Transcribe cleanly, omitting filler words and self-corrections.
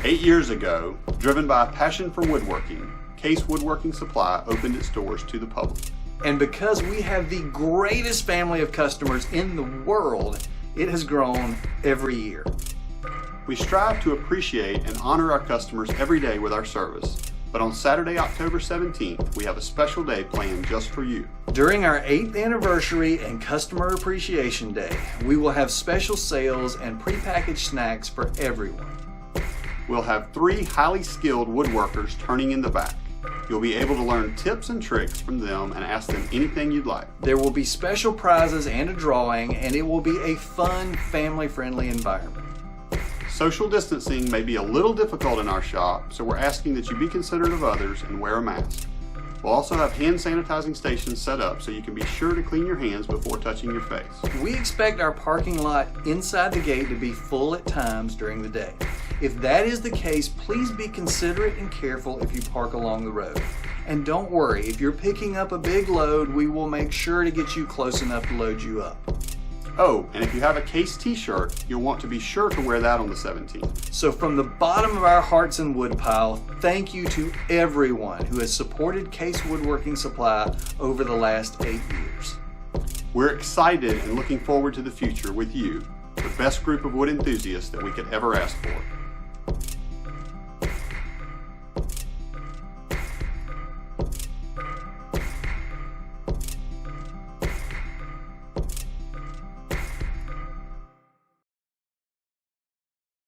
8 years ago, driven by a passion for woodworking, Case Woodworking Supply opened its doors to the public. And because we have the greatest family of customers in the world, it has grown every year. We strive to appreciate and honor our customers every day with our service, but on Saturday, October 17th, we have a special day planned just for you. During our 8th anniversary and Customer Appreciation Day, we will have special sales and prepackaged snacks for everyone. We'll have 3 highly skilled woodworkers turning in the back. You'll be able to learn tips and tricks from them and ask them anything you'd like. There will be special prizes and a drawing, and it will be a fun, family-friendly environment. Social distancing may be a little difficult in our shop, so we're asking that you be considerate of others and wear a mask. We'll also have hand sanitizing stations set up so you can be sure to clean your hands before touching your face. We expect our parking lot inside the gate to be full at times during the day. If that is the case, please be considerate and careful if you park along the road. And don't worry, if you're picking up a big load, we will make sure to get you close enough to load you up. Oh, and if you have a Case t-shirt, you'll want to be sure to wear that on the 17th. So from the bottom of our hearts and woodpile, thank you to everyone who has supported Case Woodworking Supply over the last 8 years. We're excited and looking forward to the future with you, the best group of wood enthusiasts that we could ever ask for.